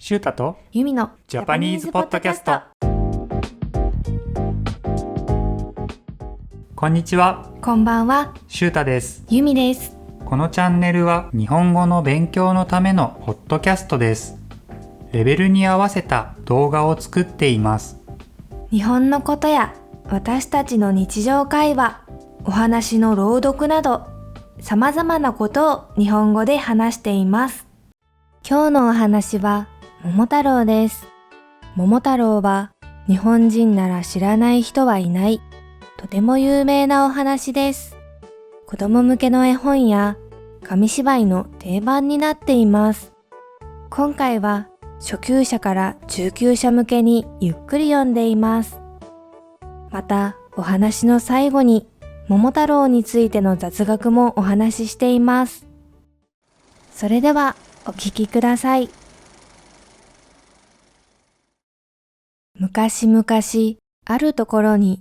シュータとユミのジャパニーズポッドキャスト。こんにちは。こんばんは。シュータです。ユミです。このチャンネルは日本語の勉強のためのポッドキャストです。レベルに合わせた動画を作っています。日本のことや私たちの日常会話、お話の朗読など様々なことを日本語で話しています。今日のお話は桃太郎です。桃太郎は日本人なら知らない人はいない、とても有名なお話です。子供向けの絵本や紙芝居の定番になっています。今回は初級者から中級者向けにゆっくり読んでいます。またお話の最後に桃太郎についての雑学もお話ししています。それではお聞きください。昔々あるところに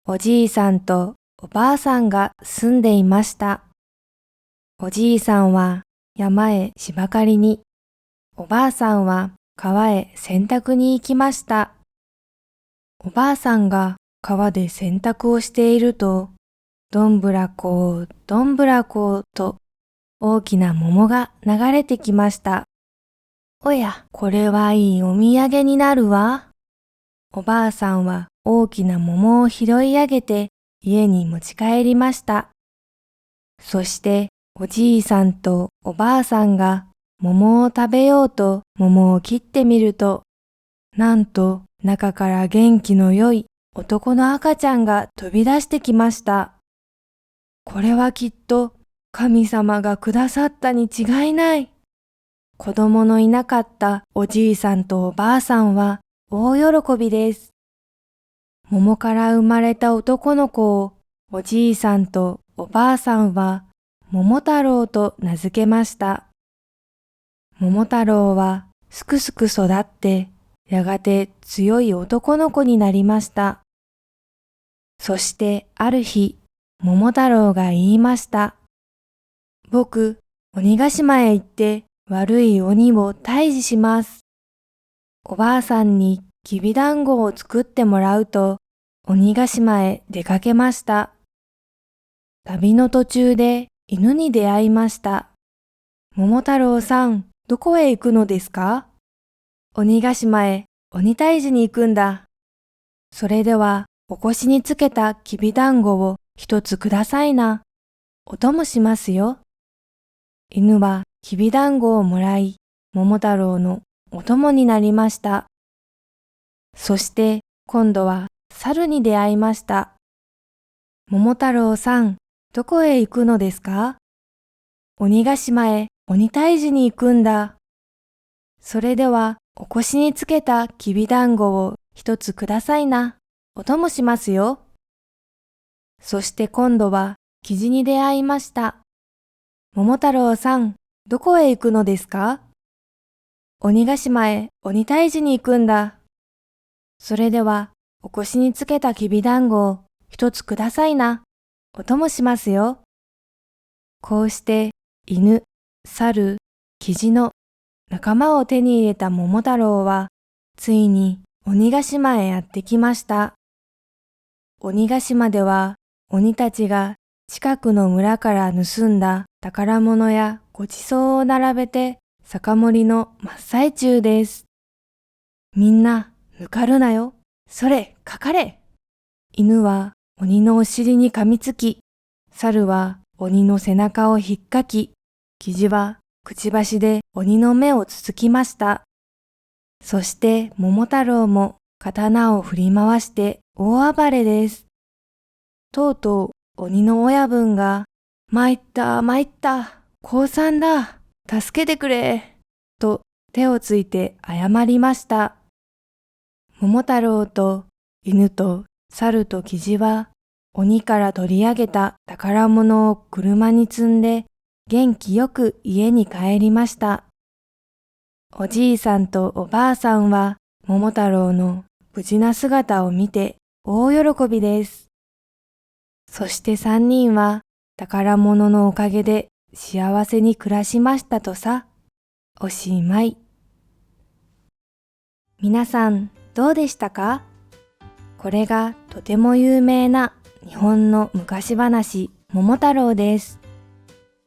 おじいさんとおばあさんが住んでいました。おじいさんは山へ芝刈りに、おばあさんは川へ洗濯に行きました。おばあさんが川で洗濯をしていると、どんぶらこうどんぶらこうと大きな桃が流れてきました。おや、これはいいお土産になるわ。おばあさんは大きな桃を拾い上げて家に持ち帰りました。そしておじいさんとおばあさんが桃を食べようと桃を切ってみると、なんと中から元気の良い男の赤ちゃんが飛び出してきました。これはきっと神様がくださったに違いない。子供のいなかったおじいさんとおばあさんは大喜びです。桃から生まれた男の子をおじいさんとおばあさんは桃太郎と名付けました。桃太郎はすくすく育ってやがて強い男の子になりました。そしてある日、桃太郎が言いました。僕、鬼ヶ島へ行って悪い鬼を退治します。おばあさんにきびだんごを作ってもらうと、鬼ヶ島へ出かけました。旅の途中で犬に出会いました。桃太郎さん、どこへ行くのですか？鬼ヶ島へ鬼退治に行くんだ。それでは、お腰につけたきびだんごを一つくださいな。お供しますよ。犬はきびだんごをもらい、桃太郎のお供になりました。そして今度は猿に出会いました。桃太郎さん、どこへ行くのですか？鬼ヶ島へ鬼退治に行くんだ。それではお腰につけたきびだんごを一つくださいな。お供しますよ。そして今度はキジに出会いました。桃太郎さん、どこへ行くのですか？鬼ヶ島へ鬼退治に行くんだ。それではお腰につけたきびだんごを一つくださいな。お供しますよ。こうして犬、猿、キジの仲間を手に入れた桃太郎は、ついに鬼ヶ島へやってきました。鬼ヶ島では鬼たちが近くの村から盗んだ宝物やごちそうを並べて酒盛りの真っ最中です。みんな抜かるなよ。それ、かかれ。犬は鬼のお尻に噛みつき、猿は鬼の背中をひっかき、キジはくちばしで鬼の目をつつきました。そして桃太郎も刀を振り回して大暴れです。とうとう鬼の親分が、参った参った、降参だ、助けてくれ、と手をついて謝りました。桃太郎と犬と猿とキジは鬼から取り上げた宝物を車に積んで元気よく家に帰りました。おじいさんとおばあさんは桃太郎の無事な姿を見て大喜びです。そして三人は宝物のおかげで幸せに暮らしましたとさ。おしまい。皆さんどうでしたか？これがとても有名な日本の昔話、桃太郎です。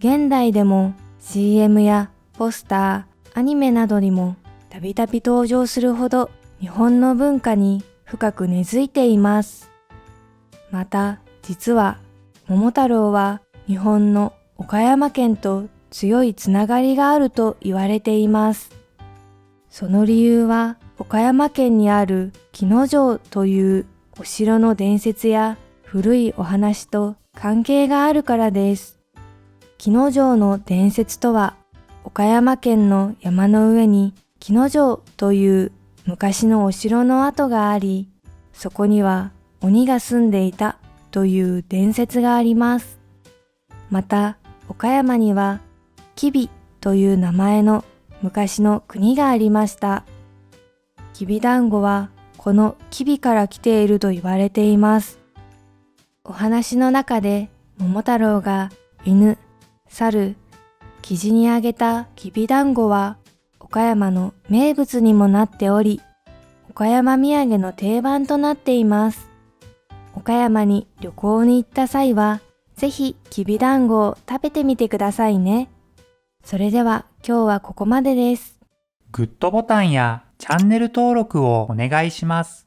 現代でも CM やポスター、アニメなどにもたびたび登場するほど日本の文化に深く根付いています。また、実は桃太郎は日本の岡山県と強いつながりがあると言われています。その理由は岡山県にある鬼ノ城というお城の伝説や古いお話と関係があるからです。鬼ノ城の伝説とは、岡山県の山の上に鬼ノ城という昔のお城の跡があり、そこには鬼が住んでいたという伝説があります。また、岡山には吉備という名前の昔の国がありました。きびだんごはこの吉備から来ていると言われています。お話の中で桃太郎が犬、猿、キジにあげたきびだんごは岡山の名物にもなっており、岡山土産の定番となっています。岡山に旅行に行った際は、ぜひきびだんごを食べてみてくださいね。それでは今日はここまでです。グッドボタンやチャンネル登録をお願いします。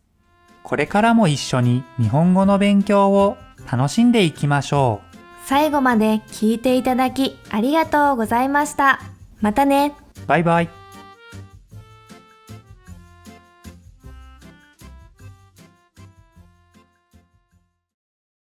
これからも一緒に日本語の勉強を楽しんでいきましょう。最後まで聞いていただきありがとうございました。またね。バイバイ。